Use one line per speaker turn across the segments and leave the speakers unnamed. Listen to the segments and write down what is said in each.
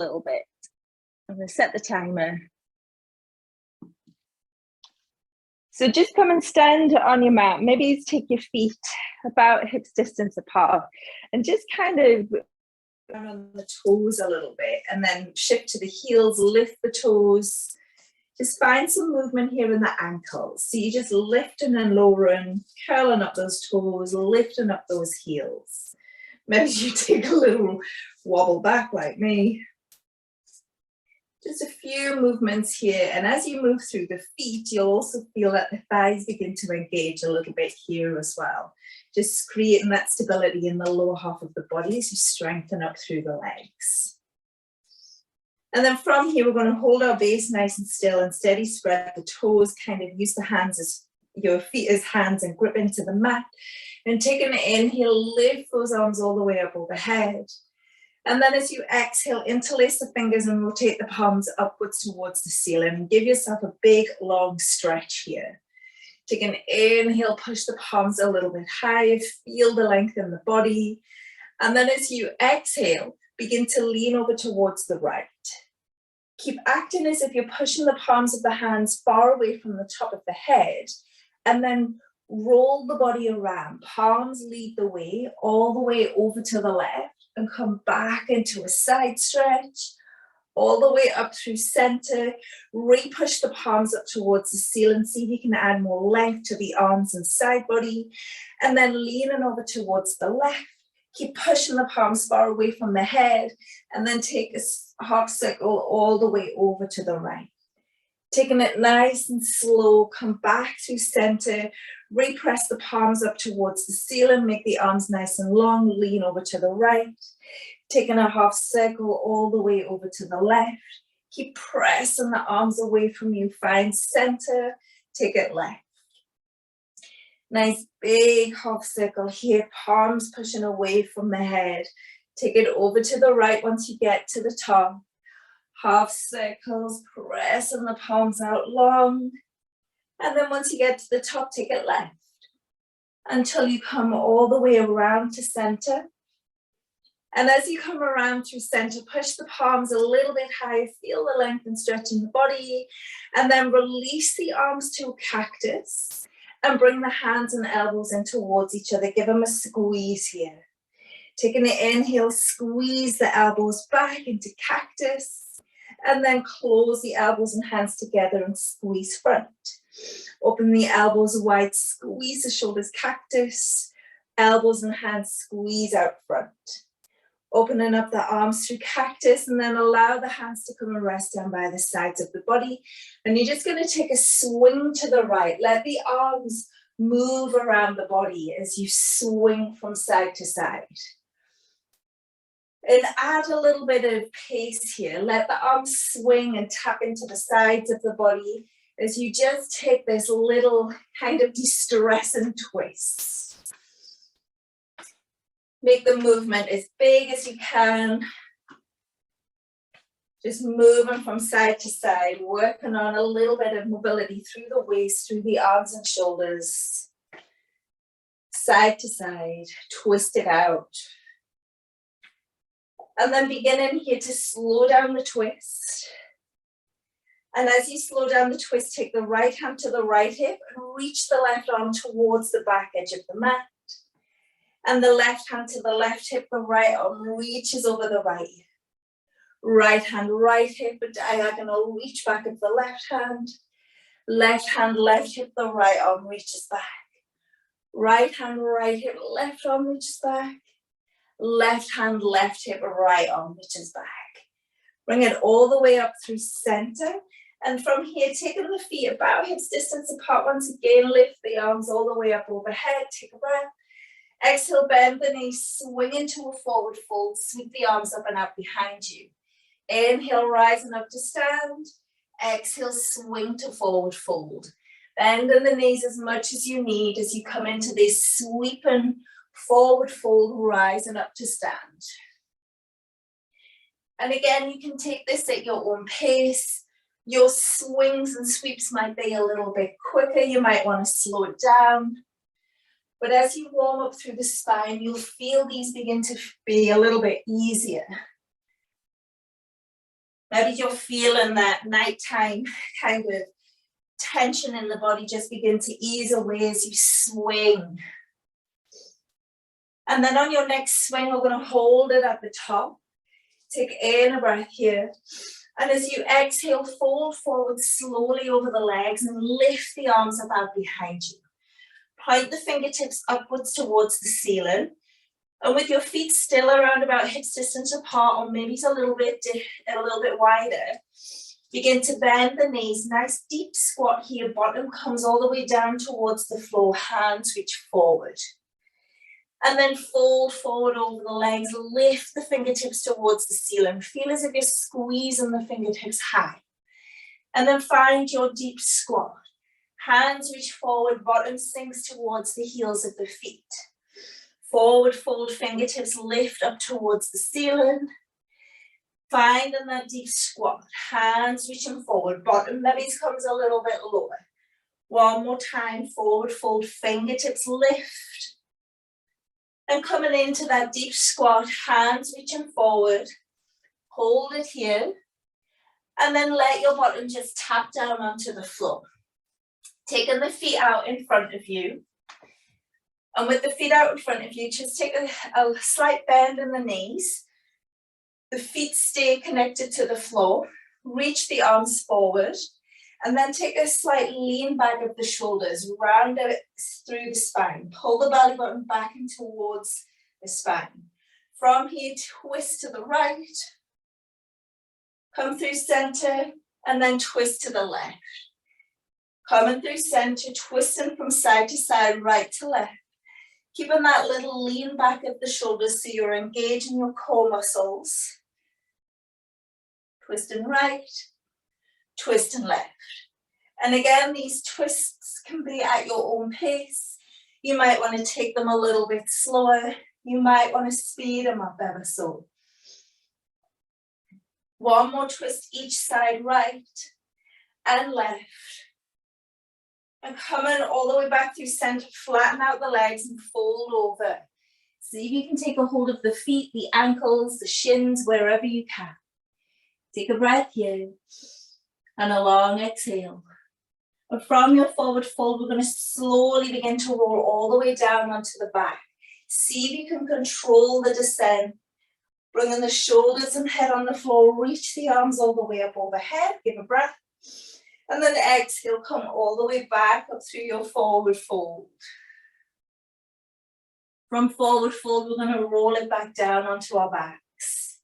little bit. I'm going to set the timer. So just come and stand on your mat. Maybe take your feet about hips distance apart and just kind of on the toes a little bit, and then shift to the heels, lift the toes. Just find some movement here in the ankles. So you just lifting and lowering, curling up those toes, lifting up those heels. Maybe you take a little wobble back like me. Just a few movements here. And as you move through the feet, you'll also feel that the thighs begin to engage a little bit here as well. Just creating that stability in the lower half of the body as you strengthen up through the legs. And then from here, we're going to hold our base nice and still and steady spread the toes, kind of use the hands as your feet as hands and grip into the mat. And take an inhale, lift those arms all the way up overhead. And then as you exhale, interlace the fingers and rotate the palms upwards towards the ceiling. And give yourself a big, long stretch here. Take an inhale, push the palms a little bit higher, feel the length in the body. And then as you exhale, begin to lean over towards the right. Keep acting as if you're pushing the palms of the hands far away from the top of the head. And then roll the body around. Palms lead the way, all the way over to the left. And come back into a side stretch, all the way up through center. Re-push the palms up towards the ceiling. See if you can add more length to the arms and side body. And then leaning over towards the left. Keep pushing the palms far away from the head. And then take a half circle all the way over to the right. Taking it nice and slow, come back through center. Repress the palms up towards the ceiling, make the arms nice and long, lean over to the right. Taking a half circle all the way over to the left. Keep pressing the arms away from you, find center, take it left. Nice big half circle here, palms pushing away from the head. Take it over to the right once you get to the top. Half circles, pressing the palms out long. And then once you get to the top, take it left until you come all the way around to center. And as you come around through center, push the palms a little bit higher, feel the length and stretch in the body, and then release the arms to a cactus and bring the hands and elbows in towards each other. Give them a squeeze here. Taking an inhale, squeeze the elbows back into cactus, and then close the elbows and hands together and squeeze front. Open the elbows wide, squeeze the shoulders, cactus, elbows and hands squeeze out front. Opening up the arms through cactus and then allow the hands to come and rest down by the sides of the body. And you're just going to take a swing to the right. Let the arms move around the body as you swing from side to side. And add a little bit of pace here. Let the arms swing and tap into the sides of the body as you just take this little kind of de-stressing twist. Make the movement as big as you can. Just moving from side to side, working on a little bit of mobility through the waist, through the arms and shoulders. Side to side, twist it out. And then beginning here to slow down the twist. And as you slow down the twist, take the right hand to the right hip and reach the left arm towards the back edge of the mat. And the left hand to the left hip, the right arm reaches over the right hip. Right hand, right hip, a diagonal reach back of the left hand. Left hand, left hip, the right arm reaches back. Right hand, right hip, left arm reaches back. Left hand, left hip, right arm reaches back. Bring it all the way up through center. And from here, taking the feet about hips distance apart. Once again, lift the arms all the way up overhead. Take a breath. Exhale, bend the knees, swing into a forward fold. Sweep the arms up and out behind you. Inhale, rising up to stand. Exhale, swing to forward fold. Bending the knees as much as you need as you come into this sweeping forward fold, rising up to stand. And again, you can take this at your own pace. Your swings and sweeps might be a little bit quicker. You might want to slow it down. But as you warm up through the spine, you'll feel these begin to be a little bit easier. Maybe you're feeling that nighttime kind of tension in the body just begin to ease away as you swing. And then on your next swing, we're going to hold it at the top. Take in a breath here. And as you exhale, fold forward slowly over the legs and lift the arms up out behind you. Point the fingertips upwards towards the ceiling. And with your feet still around about hips distance apart, or maybe it's a little bit wider, begin to bend the knees. Nice deep squat here. Bottom comes all the way down towards the floor. Hands reach forward. And then fold forward over the legs. Lift the fingertips towards the ceiling. Feel as if you're squeezing the fingertips high. And then find your deep squat. Hands reach forward. Bottom sinks towards the heels of the feet. Forward fold, fingertips lift up towards the ceiling. Find in that deep squat. Hands reaching forward. Bottom maybe comes a little bit lower. One more time. Forward fold, fingertips lift. And coming into that deep squat, hands reaching forward. Hold it here. And then let your bottom just tap down onto the floor. Taking the feet out in front of you. And with the feet out in front of you, just take a slight bend in the knees. The feet stay connected to the floor. Reach the arms forward. And then take a slight lean back of the shoulders. Round it through the spine. Pull the belly button back and towards the spine. From here, twist to the right. Come through center. And then twist to the left. Coming through center, twisting from side to side, right to left. Keeping that little lean back of the shoulders so you're engaging your core muscles. Twisting right, twisting left. And again, these twists can be at your own pace. You might want to take them a little bit slower. You might want to speed them up ever so. One more twist each side, right and left. And coming all the way back through center, flatten out the legs and fold over. See if you can take a hold of the feet, the ankles, the shins, wherever you can. Take a breath here and a long exhale. And from your forward fold, we're going to slowly begin to roll all the way down onto the back. See if you can control the descent. Bringing the shoulders and head on the floor, reach the arms all the way up overhead. Give a breath. And then exhale, come all the way back up through your forward fold. From forward fold, we're going to roll it back down onto our backs.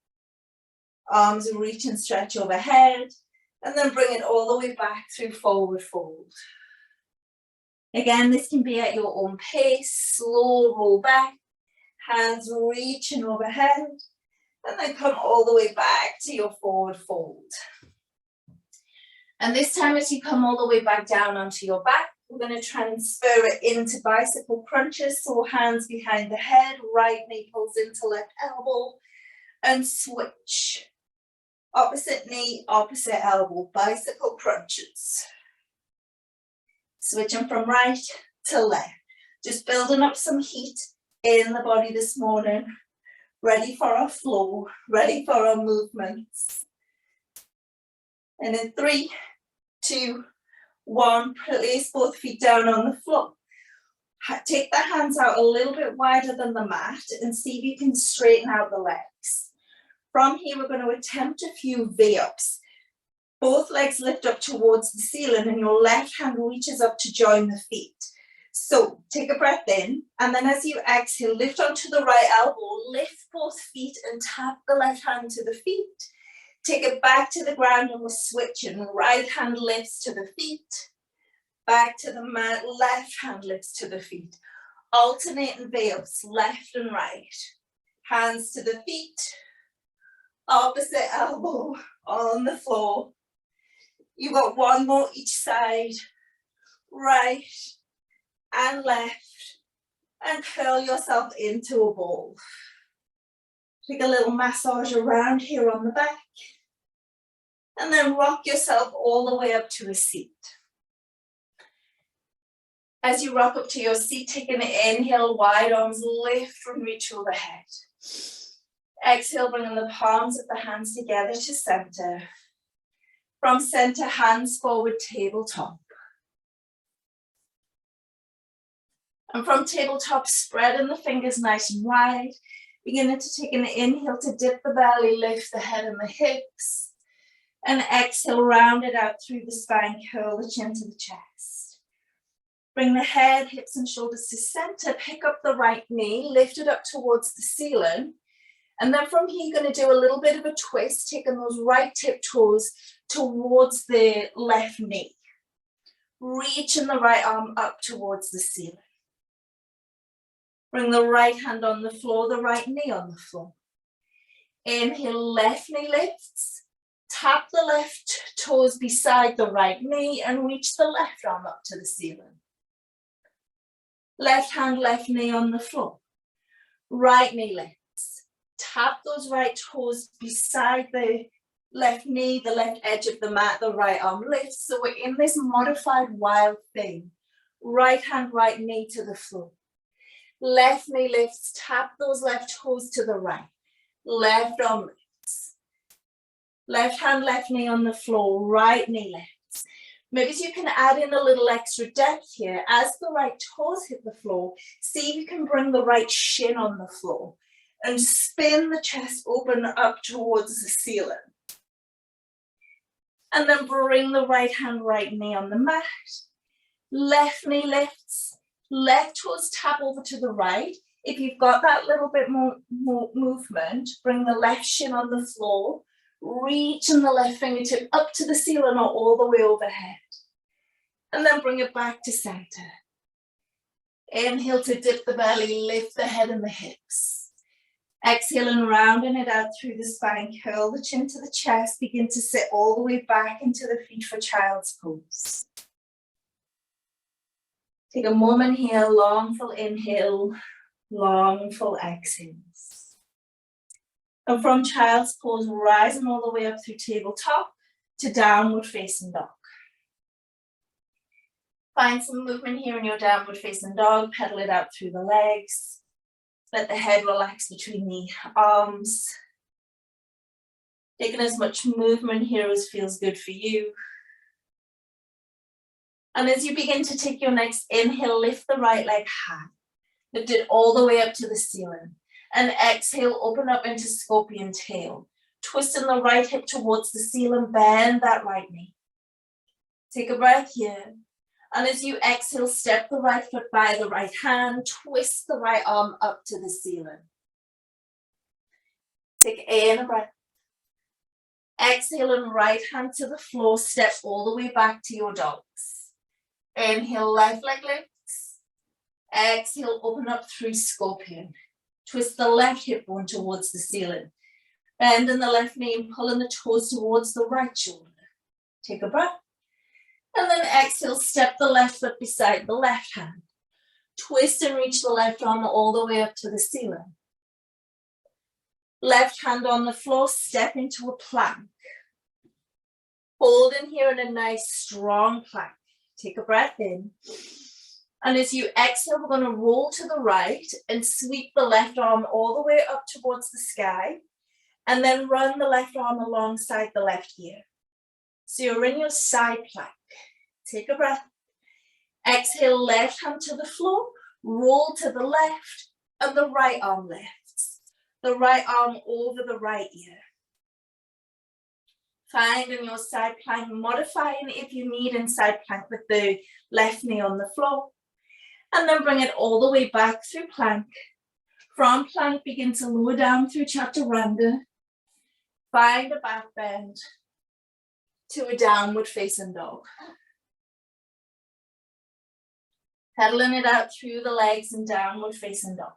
Arms reach and stretch overhead. And then bring it all the way back through forward fold. Again, this can be at your own pace. Slow roll back. Hands reaching overhead. And then come all the way back to your forward fold. And this time as you come all the way back down onto your back, we're going to transfer it into bicycle crunches. So hands behind the head, right knee pulls into left elbow, and switch. Opposite knee, opposite elbow, bicycle crunches. Switching from right to left. Just building up some heat in the body this morning. Ready for our flow, ready for our movements. And in 3, 2, 1, place both feet down on the floor. Take the hands out a little bit wider than the mat and see if you can straighten out the legs. From here, we're going to attempt a few V-ups. Both legs lift up towards the ceiling and your left hand reaches up to join the feet. So take a breath in, and then as you exhale, lift onto the right elbow, lift both feet and tap the left hand to the feet. Take it back to the ground and we're switching. Right hand lifts to the feet. Back to the mat, left hand lifts to the feet. Alternating V-ups, left and right. Hands to the feet. Opposite elbow on the floor. You've got one more each side. Right and left. And curl yourself into a ball. Take a little massage around here on the back. And then rock yourself all the way up to a seat. As you rock up to your seat, take an inhale, wide arms lift from reach overhead. Exhale, bringing the palms of the hands together to center. From center, hands forward, tabletop. And from tabletop, spreading the fingers nice and wide. Beginning to take an inhale to dip the belly, lift the head and the hips. And exhale, round it out through the spine, curl the chin to the chest. Bring the head, hips and shoulders to center. Pick up the right knee, lift it up towards the ceiling. And then from here, you're going to do a little bit of a twist, taking those right tip toes towards the left knee. Reaching the right arm up towards the ceiling. Bring the right hand on the floor, the right knee on the floor. Inhale, left knee lifts. Tap the left toes beside the right knee and reach the left arm up to the ceiling. Left hand, left knee on the floor. Right knee lifts. Tap those right toes beside the left knee, the left edge of the mat, the right arm lifts. So we're in this modified wild thing. Right hand, right knee to the floor. Left knee lifts, tap those left toes to the right. Left arm lifts. Left hand, left knee on the floor, right knee lifts. Maybe you can add in a little extra depth here. As the right toes hit the floor, see if you can bring the right shin on the floor and spin the chest open up towards the ceiling. And then bring the right hand, right knee on the mat. Left knee lifts. Left toes tap over to the right. If you've got that little bit more movement, bring the left shin on the floor, reaching the left fingertip up to the ceiling or all the way overhead. And then bring it back to center. Inhale to dip the belly, lift the head and the hips. Exhale and rounding it out through the spine, curl the chin to the chest, begin to sit all the way back into the feet for child's pose. Take a moment here, long full inhale, long full exhales. And from child's pose, rising all the way up through tabletop to downward facing dog. Find some movement here in your downward facing dog, pedal it out through the legs. Let the head relax between the arms. Taking as much movement here as feels good for you. And as you begin to take your next inhale, lift the right leg high. Lift it all the way up to the ceiling. And exhale, open up into scorpion tail. Twisting the right hip towards the ceiling, bend that right knee. Take a breath here. And as you exhale, step the right foot by the right hand, twist the right arm up to the ceiling. Take in a breath. Exhale and right hand to the floor, step all the way back to your dogs. Inhale, left leg lifts. Exhale, open up through scorpion. Twist the left hip bone towards the ceiling. Bending the left knee and pulling the toes towards the right shoulder. Take a breath. And then exhale, step the left foot beside the left hand. Twist and reach the left arm all the way up to the ceiling. Left hand on the floor, step into a plank. Hold in here in a nice strong plank. Take a breath in. And as you exhale, we're going to roll to the right and sweep the left arm all the way up towards the sky. And then run the left arm alongside the left ear. So you're in your side plank. Take a breath. Exhale, left hand to the floor. Roll to the left. And the right arm lifts. The right arm over the right ear. Find in your side plank, modifying if you need in side plank with the left knee on the floor. And then bring it all the way back through plank. From plank, begin to lower down through chaturanga. Find a back bend to a downward facing dog. Pedaling it out through the legs and downward facing dog.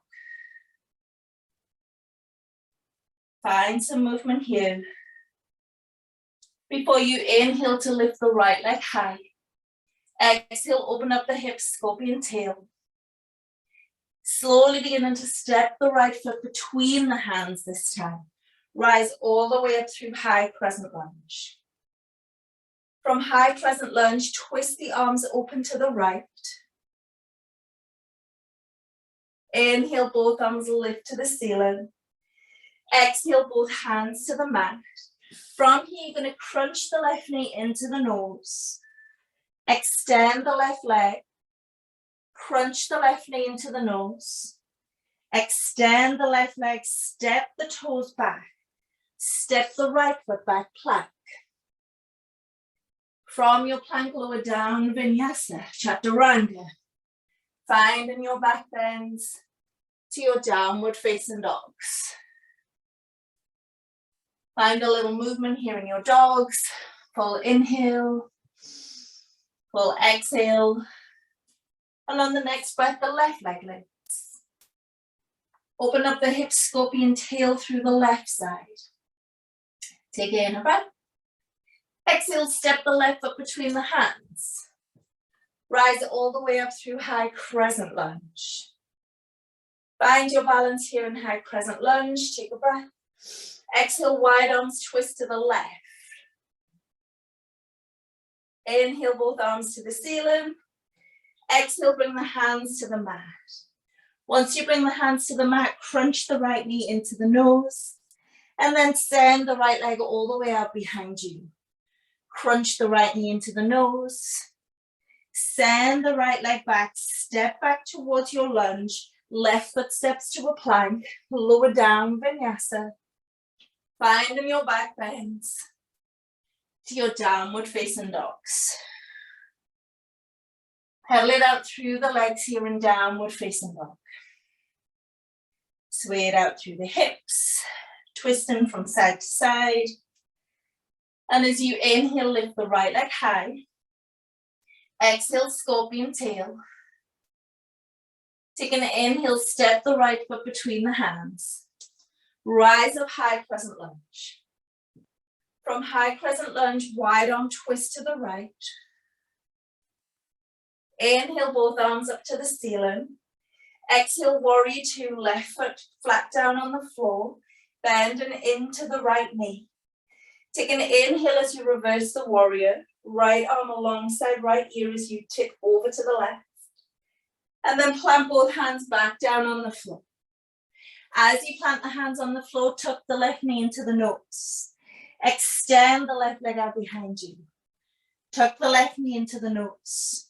Find some movement here. Before you inhale to lift the right leg high. Exhale, open up the hips, scorpion tail. Slowly beginning to step the right foot between the hands this time. Rise all the way up through high crescent lunge. From high crescent lunge, twist the arms open to the right. Inhale, both arms lift to the ceiling. Exhale, both hands to the mat. From here, you're going to crunch the left knee into the nose. Extend the left leg. Crunch the left knee into the nose. Extend the left leg, step the toes back. Step the right foot back, plank. From your plank, lower down, vinyasa, chaturanga. Find in your back bends to your downward facing dogs. Find a little movement here in your dogs. Full inhale, full exhale. And on the next breath, the left leg lifts. Open up the hips, scorpion tail through the left side. Take in a breath. Exhale, step the left foot between the hands. Rise all the way up through high crescent lunge. Find your balance here in high crescent lunge. Take a breath. Exhale, wide arms twist to the left. Inhale, both arms to the ceiling. Exhale, bring the hands to the mat. Once you bring the hands to the mat, crunch the right knee into the nose. And then send the right leg all the way out behind you. Crunch the right knee into the nose. Send the right leg back. Step back towards your lunge. Left foot steps to a plank. Lower down, vinyasa. Find in your back bends to your downward facing dogs. Pedal it out through the legs here in downward facing dog. Sway it out through the hips, twisting from side to side. And as you inhale, lift the right leg high. Exhale, scorpion tail. Take an inhale, step the right foot between the hands. Rise up, high crescent lunge. From high crescent lunge, wide arm twist to the right. Inhale, both arms up to the ceiling. Exhale, warrior two, left foot flat down on the floor. Bending into the right knee. Take an inhale as you reverse the warrior. Right arm alongside right ear as you tip over to the left. And then plant both hands back down on the floor. As you plant the hands on the floor, tuck the left knee into the nose. Extend the left leg out behind you. Tuck the left knee into the nose.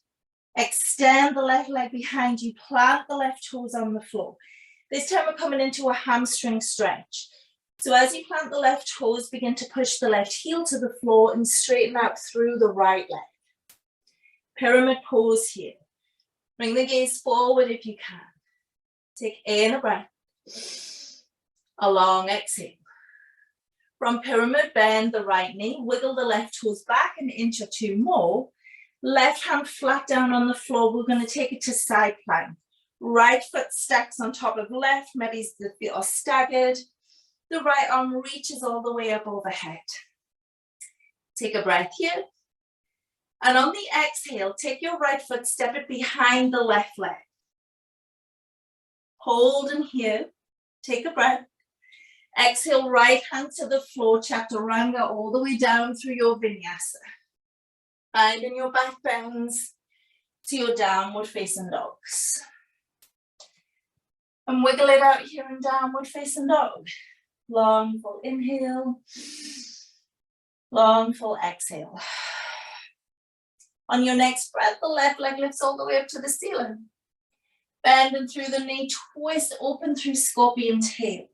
Extend the left leg behind you. Plant the left toes on the floor. This time we're coming into a hamstring stretch. So as you plant the left toes, begin to push the left heel to the floor and straighten out through the right leg. Pyramid pose here. Bring the gaze forward if you can. Take in a breath. A long exhale. From pyramid, bend the right knee, wiggle the left toes back an inch or two more. Left hand flat down on the floor. We're going to take it to side plank. Right foot stacks on top of left. Maybe the feet are staggered. The right arm reaches all the way up overhead. Take a breath here. And on the exhale, take your right foot, step it behind the left leg. Hold in here. Take a breath. Exhale, right hand to the floor, chaturanga, all the way down through your vinyasa. Find in your back bends to your downward facing dogs. And wiggle it out here in downward facing dog. Long, full inhale. Long, full exhale. On your next breath, the left leg lifts all the way up to the ceiling. Bending through the knee, twist open through scorpion tail.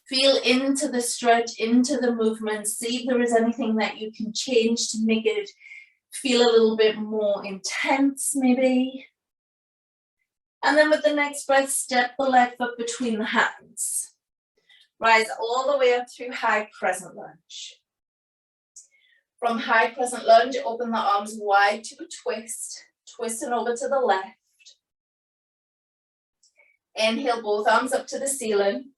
Feel into the stretch, into the movement. See if there is anything that you can change to make it feel a little bit more intense, maybe. And then with the next breath, step the left foot between the hands. Rise all the way up through high crescent lunge. From high crescent lunge, open the arms wide to a twist. Twisting over to the left. Inhale, both arms up to the ceiling.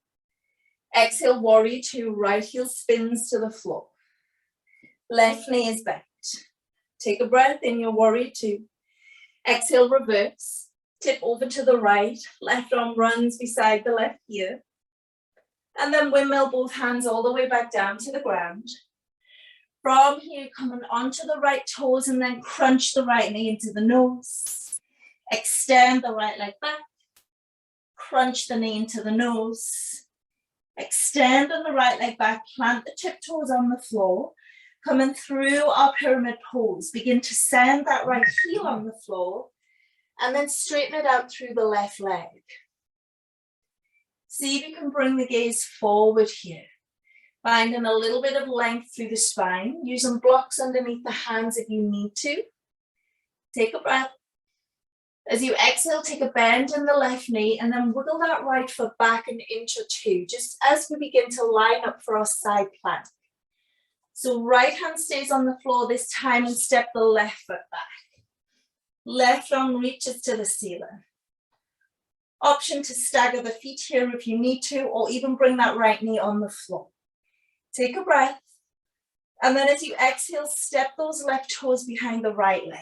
Exhale, warrior two, right heel spins to the floor. Left knee is bent. Take a breath in your warrior two. Exhale, reverse. Tip over to the right. Left arm runs beside the left ear. And then windmill both hands all the way back down to the ground. From here, coming onto the right toes and then crunch the right knee into the nose. Extend the right leg back. Crunch the knee into the nose. Extend on the right leg back, plant the tiptoes on the floor, coming through our pyramid pose. Begin to send that right heel on the floor and then straighten it out through the left leg. See if you can bring the gaze forward here. Finding a little bit of length through the spine, using blocks underneath the hands if you need to. Take a breath. As you exhale, take a bend in the left knee and then wiggle that right foot back an inch or two, just as we begin to line up for our side plank. So right hand stays on the floor this time and step the left foot back. Left arm reaches to the ceiling. Option to stagger the feet here if you need to, or even bring that right knee on the floor. Take a breath. And then as you exhale, step those left toes behind the right leg.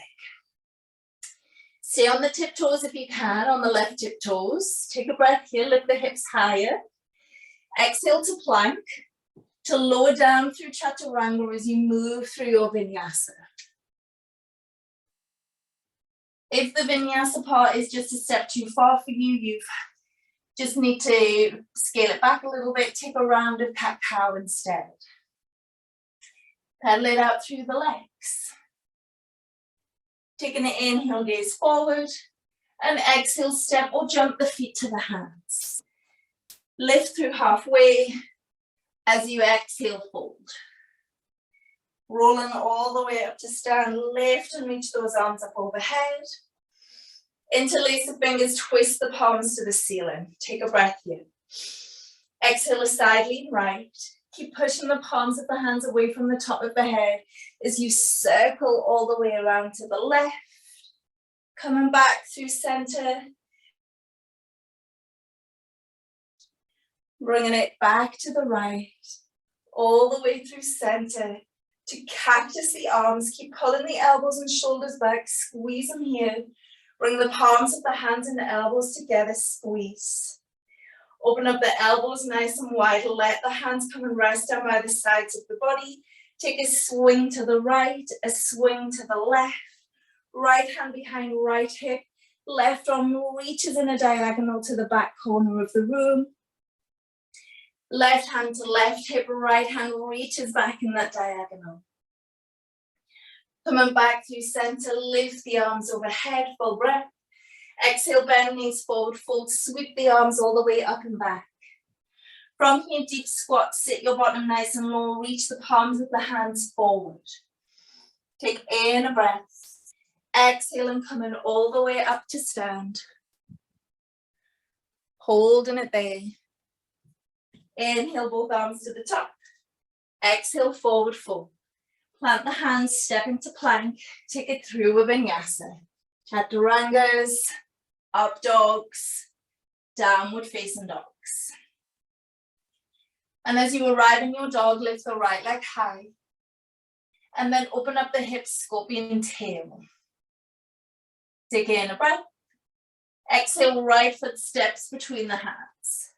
Stay on the tiptoes if you can, on the left tiptoes. Take a breath here, lift the hips higher. Exhale to plank, to lower down through chaturanga as you move through your vinyasa. If the vinyasa part is just a step too far for you, you just need to scale it back a little bit, take a round of cat-cow instead. Pedal it out through the legs. Taking an inhale, gaze forward, and exhale, step or jump the feet to the hands. Lift through halfway. As you exhale, fold. Rolling all the way up to stand, lift and reach those arms up overhead. Interlace the fingers, twist the palms to the ceiling. Take a breath here. Exhale, a side lean right. Keep pushing the palms of the hands away from the top of the head as you circle all the way around to the left. Coming back through center. Bringing it back to the right, all the way through center. To cactus the arms, keep pulling the elbows and shoulders back, squeeze them here. Bring the palms of the hands and the elbows together, squeeze. Open up the elbows nice and wide, let the hands come and rest down by the sides of the body. Take a swing to the right, a swing to the left. Right hand behind right hip, left arm reaches in a diagonal to the back corner of the room. Left hand to left hip, right hand reaches back in that diagonal. Coming back through center, lift the arms overhead, full breath. Exhale, bend knees forward, fold, sweep the arms all the way up and back. From here, deep squat, sit your bottom nice and low, reach the palms of the hands forward. Take in a breath. Exhale and coming all the way up to stand. Holding it there. Inhale, both arms to the top. Exhale, forward fold. Plant the hands, step into plank. Take it through a vinyasa. Chaturangas, up dogs, downward facing dogs. And as you arrive in your dog, lift the right leg high. And then open up the hips, scorpion tail. Take in a breath. Exhale, right foot steps between the hands.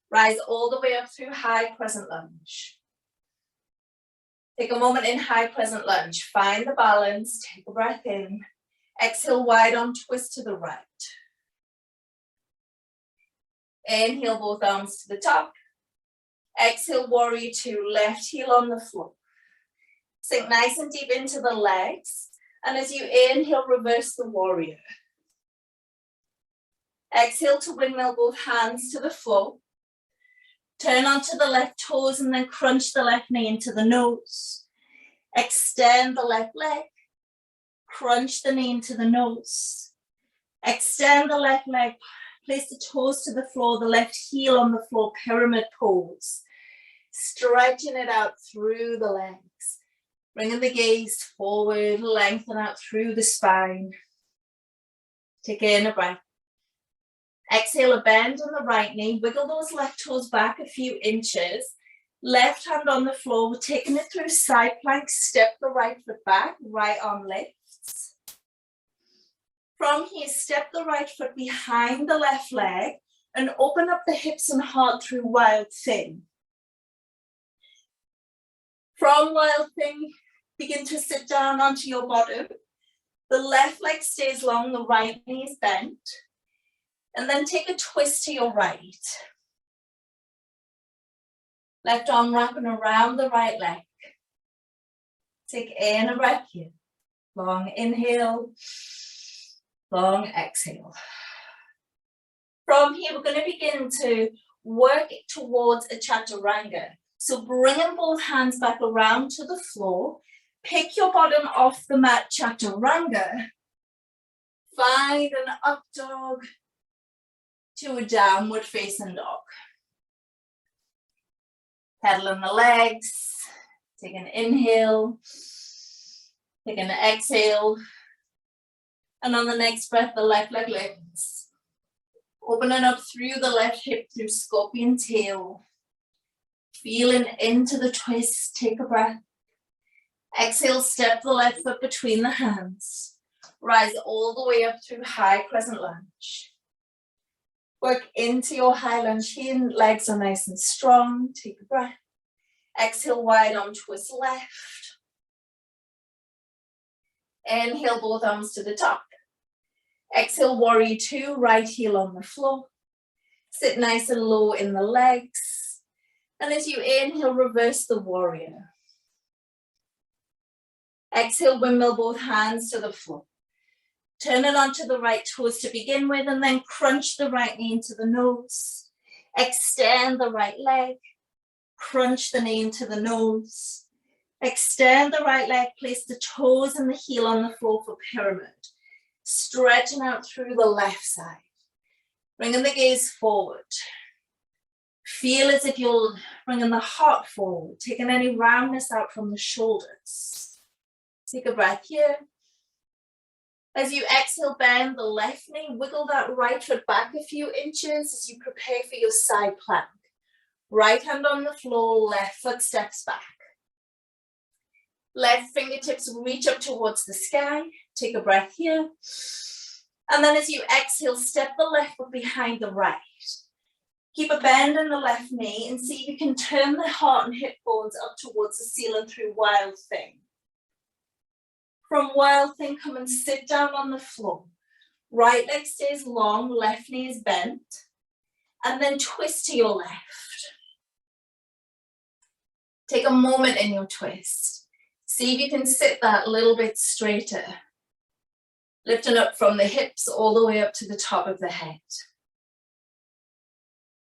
Rise all the way up through high crescent lunge. Take a moment in high crescent lunge. Find the balance, take a breath in. Exhale, wide arm twist to the right. Inhale, both arms to the top. Exhale, warrior two, left heel on the floor. Sink nice and deep into the legs. And as you inhale, reverse the warrior. Exhale to windmill both hands to the floor. Turn onto the left toes and then crunch the left knee into the nose. Extend the left leg. Crunch the knee into the nose. Extend the left leg. Place the toes to the floor, the left heel on the floor, pyramid pose. Stretching it out through the legs. Bringing the gaze forward, lengthen out through the spine. Take in a breath. Exhale, a bend on the right knee. Wiggle those left toes back a few inches. Left hand on the floor. We're taking it through side plank. Step the right foot back. Right arm lifts. From here, step the right foot behind the left leg and open up the hips and heart through wild thing. From wild thing, begin to sit down onto your bottom. The left leg stays long, the right knee is bent. And then take a twist to your right.
Left arm wrapping around the right leg. Take in a breath here. Long inhale, long exhale. From here, we're going to begin to work towards a chaturanga. So bringing both hands back around to the floor. Pick your bottom off the mat, chaturanga. Find an up dog to a downward facing dog. Pedaling the legs. Take an inhale. Take an exhale. And on the next breath, the left leg lifts. Opening up through the left hip through scorpion tail. Feeling into the twist. Take a breath. Exhale, step the left foot between the hands. Rise all the way up through high crescent lunge. Work into your high lunge here. Legs are nice and strong. Take a breath. Exhale, wide arm twist left. Inhale, both arms to the top. Exhale, warrior two, right heel on the floor. Sit nice and low in the legs. And as you inhale, reverse the warrior. Exhale, windmill both hands to the floor. Turn it onto the right toes to begin with, and then crunch the right knee into the nose. Extend the right leg. Crunch the knee into the nose. Extend the right leg, place the toes and the heel on the floor for pyramid. Stretching out through the left side. Bringing the gaze forward. Feel as if you're bringing the heart forward, taking any roundness out from the shoulders. Take a breath here. As you exhale, bend the left knee, wiggle that right foot back a few inches as you prepare for your side plank. Right hand on the floor, left foot steps back. Left fingertips reach up towards the sky. Take a breath here. And then as you exhale, step the left foot behind the right. Keep a bend in the left knee and see if you can turn the heart and hip bones up towards the ceiling through wild thing. From wild thing, come and sit down on the floor. Right leg stays long, left knee is bent. And then twist to your left. Take a moment in your twist. See if you can sit that a little bit straighter. Lifting up from the hips all the way up to the top of the head.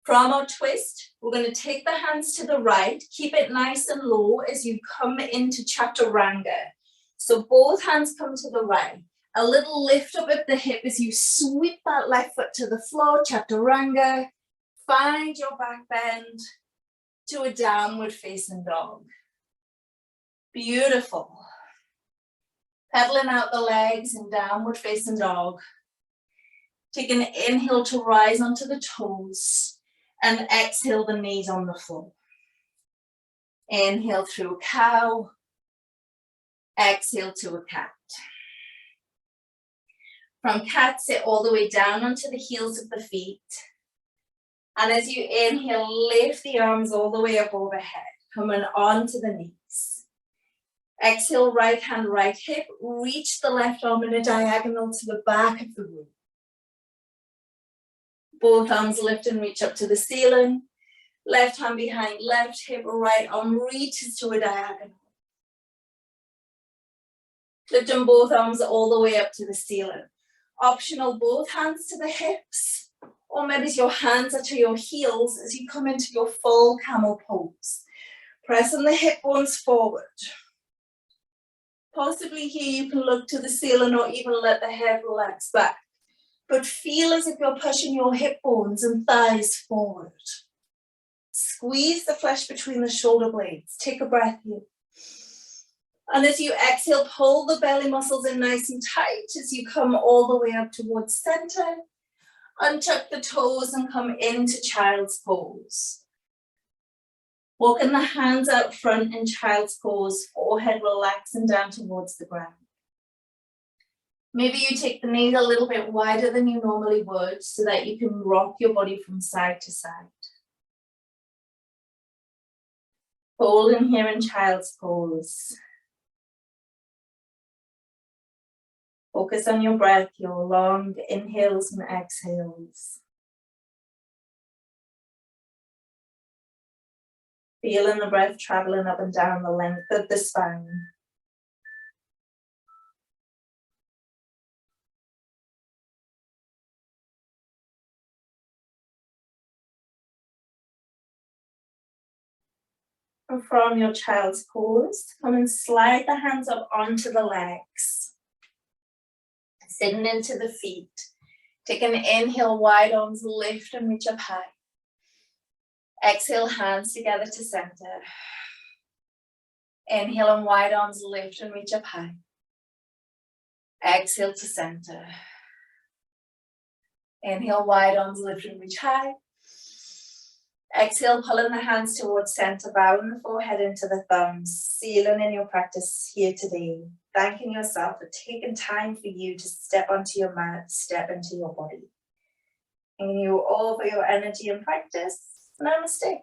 From our twist, we're going to take the hands to the right. Keep it nice and low as you come into chaturanga. So both hands come to the right. A little lift up at the hip as you sweep that left foot to the floor, chaturanga. Find your back bend to a downward facing dog. Beautiful. Pedaling out the legs in downward facing dog. Take an inhale to rise onto the toes and exhale the knees on the floor. Inhale through a cow. Exhale to a cat. From cat, sit all the way down onto the heels of the feet. And as you inhale, lift the arms all the way up overhead, coming onto the knees. Exhale, right hand, right hip. Reach the left arm in a diagonal to the back of the room. Both arms lift and reach up to the ceiling. Left hand behind left hip, right arm reaches to a diagonal. Lifting both arms all the way up to the ceiling. Optional, both hands to the hips, or maybe your hands are to your heels as you come into your full camel pose. Pressing the hip bones forward. Possibly here you can look to the ceiling or even let the head relax back. But feel as if you're pushing your hip bones and thighs forward. Squeeze the flesh between the shoulder blades. Take a breath here. And as you exhale, pull the belly muscles in nice and tight as you come all the way up towards center. Untuck the toes and come into child's pose. Walking the hands out front in child's pose, forehead relaxing down towards the ground. Maybe you take the knees a little bit wider than you normally would so that you can rock your body from side to side. Holding here in child's pose. Focus on your breath, your long inhales and exhales. Feeling the breath traveling up and down the length of the spine. And from your child's pose, come and slide the hands up onto the legs. Sitting into the feet. Take an inhale, wide arms, lift and reach up high. Exhale, hands together to center. Inhale and wide arms, lift and reach up high. Exhale to center. Inhale, wide arms, lift and reach high. Exhale, pulling the hands towards center, bowing the forehead into the thumbs, sealing in your practice here today. Thanking yourself for taking time for you to step onto your mat, step into your body. Thanking you all for your energy and practice. Namaste.